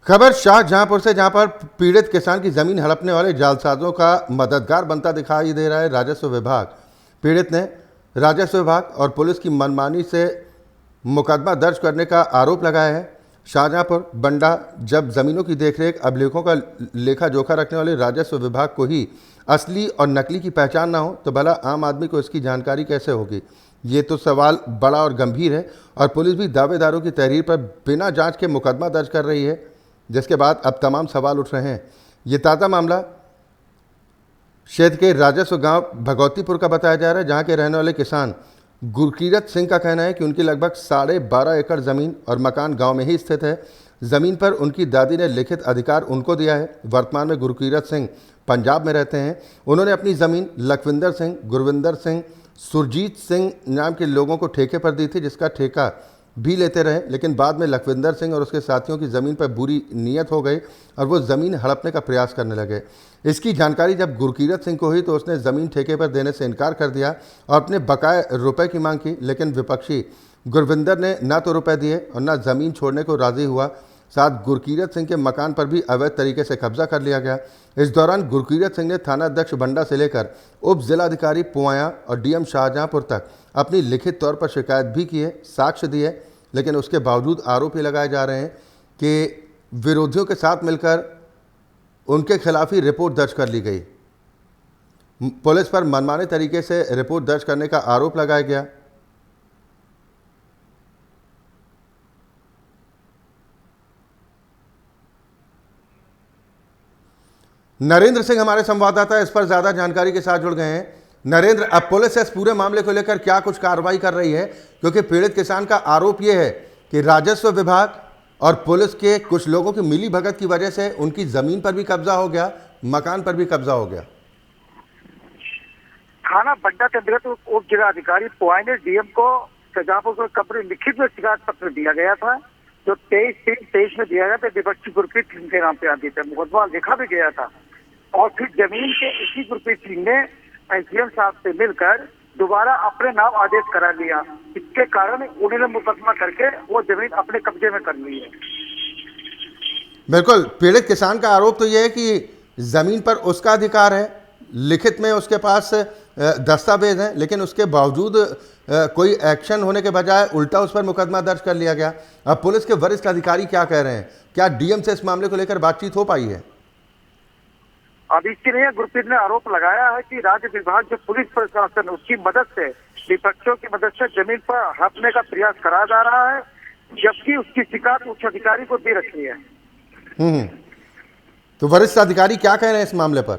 खबर शाहजहांपुर से, जहां पर पीड़ित किसान की जमीन हड़पने वाले जालसाजों का मददगार बनता दिखाई दे रहा है राजस्व विभाग। पीड़ित ने राजस्व विभाग और पुलिस की मनमानी से मुकदमा दर्ज करने का आरोप लगाया है। शाहजहांपुर बंडा जब जमीनों की देखरेख अभिलेखों का लेखा जोखा रखने वाले राजस्व विभाग को ही असली और नकली की पहचान ना हो तो भला आम आदमी को इसकी जानकारी कैसे होगी। ये तो सवाल बड़ा और गंभीर है और पुलिस भी दावेदारों की तहरीर पर बिना जांच के मुकदमा दर्ज कर रही है, जिसके बाद अब तमाम सवाल उठ रहे हैं। ये ताज़ा मामला क्षेत्र के राजस्व गांव भगवतीपुर का बताया जा रहा है, जहां के रहने वाले किसान गुरकीरत सिंह का कहना है कि उनकी लगभग 12.5 एकड़ ज़मीन और मकान गांव में ही स्थित है। ज़मीन पर उनकी दादी ने लिखित अधिकार उनको दिया है। वर्तमान में गुरकीरत सिंह पंजाब में रहते हैं। उन्होंने अपनी ज़मीन लखविंदर सिंह, गुरविंदर सिंह, सुरजीत सिंह नाम के लोगों को ठेके पर दी थी, जिसका ठेका भी लेते रहे, लेकिन बाद में लखविंदर सिंह और उसके साथियों की ज़मीन पर बुरी नीयत हो गई और वो ज़मीन हड़पने का प्रयास करने लगे। इसकी जानकारी जब गुरकीरत सिंह को हुई तो उसने ज़मीन ठेके पर देने से इनकार कर दिया और अपने बकाए रुपए की मांग की, लेकिन विपक्षी गुरविंदर ने ना तो रुपए दिए और ना ज़मीन छोड़ने को राज़ी हुआ। साथ गुरकीरत सिंह के मकान पर भी अवैध तरीके से कब्जा कर लिया गया। इस दौरान गुरकीरत सिंह ने थाना अध्यक्ष बंडा से लेकर उप जिलाधिकारी पुआया और डीएम शाहजहांपुर तक अपनी लिखित तौर पर शिकायत भी की है, साक्ष्य दिए, लेकिन उसके बावजूद आरोप ये लगाए जा रहे हैं कि विरोधियों के साथ मिलकर उनके खिलाफ ही रिपोर्ट दर्ज कर ली गई। पुलिस पर मनमाने तरीके से रिपोर्ट दर्ज करने का आरोप लगाया गया। नरेंद्र सिंह हमारे संवाददाता इस पर ज्यादा जानकारी के साथ जुड़ गए हैं। नरेंद्र, अब पुलिस इस पूरे मामले को लेकर क्या कुछ कार्रवाई कर रही है, क्योंकि पीड़ित किसान का आरोप यह है कि राजस्व विभाग और पुलिस के कुछ लोगों की मिली भगत की वजह से उनकी जमीन पर भी कब्जा हो गया, मकान पर भी कब्जा हो गया। थाना बड्डा के अंतर्गत उप जिला अधिकारी पुआई ने डीएम को शाहजहांपुर को कब्र लिखित में शिकायत पत्र दिया गया था, जो 23/3/23 में दिया गया था। विपक्षी गुरप्रीत सिंह के नाम पे आदित है, मुकदमा लिखा भी गया था। और फिर जमीन के इसी गुरप्रीत सिंह ने एसडीएम साहब से मिलकर दोबारा अपने नाम आदेश करा लिया। इसके कारण उन्होंने मुकदमा करके वो जमीन अपने कब्जे में कर ली है। बिल्कुल, पीड़ित किसान का आरोप तो यह है कि जमीन पर उसका अधिकार है, लिखित में उसके पास दस्तावेज हैं, लेकिन उसके बावजूद कोई एक्शन होने के बजाय उल्टा उस पर मुकदमा दर्ज कर लिया गया। अब पुलिस के वरिष्ठ अधिकारी क्या कह रहे हैं? क्या डीएम से इस मामले को लेकर बातचीत हो पाई है? अब इसके लिए गुरप्रीत ने आरोप लगाया है कि राज्य विभाग जो पुलिस प्रशासन उसकी मदद से, विपक्षियों की मदद से जमीन पर हड़पने का प्रयास करा जा रहा है, जबकि उसकी शिकायत उच्च अधिकारी को दे रखी है। तो वरिष्ठ अधिकारी क्या कह रहे हैं इस मामले पर?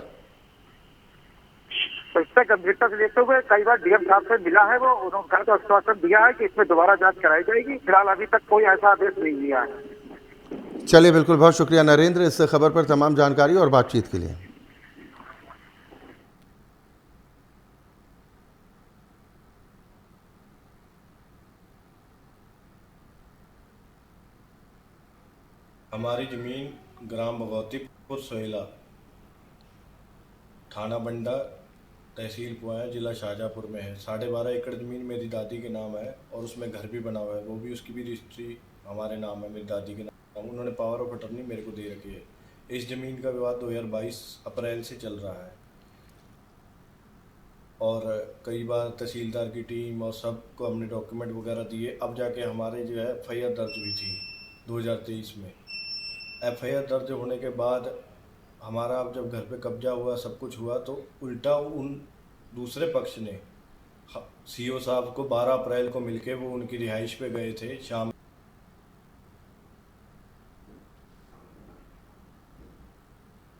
तो इस पर गंभीरता से लेते हुए कई बार डीएम साहब से मिला है, वो उन्होंने तो आश्वासन दिया है कि इसमें दोबारा जांच कराई जाएगी। फिलहाल अभी तक कोई ऐसा आदेश नहीं दिया है। चलिए, बिल्कुल, बहुत शुक्रिया नरेंद्र इस खबर पर तमाम जानकारी और बातचीत के लिए। हमारी ज़मीन ग्राम भगवतीपुर सोहेला, थाना बंडा, तहसील पुआया, जिला शाहजहाँपुर में है। 12.5 एकड़ ज़मीन मेरी दादी के नाम है और उसमें घर भी बना हुआ है, वो भी उसकी भी रजिस्ट्री हमारे नाम है, मेरी दादी के नाम। उन्होंने पावर ऑफ अटर्नी मेरे को दे रखी है। इस ज़मीन का विवाद 2022 अप्रैल से चल रहा है और कई बार तहसीलदार की टीम और सबको हमने डॉक्यूमेंट वगैरह दिए। अब जाके हमारे जो है एफआईआर दर्ज हुई थी 2023 में। एफआईआर दर्ज होने के बाद हमारा अब जब घर पे कब्जा हुआ, सब कुछ हुआ, तो उल्टा उन दूसरे पक्ष ने सीओ साहब को 12 अप्रैल को मिलके वो उनकी रिहाइश पे गए थे शाम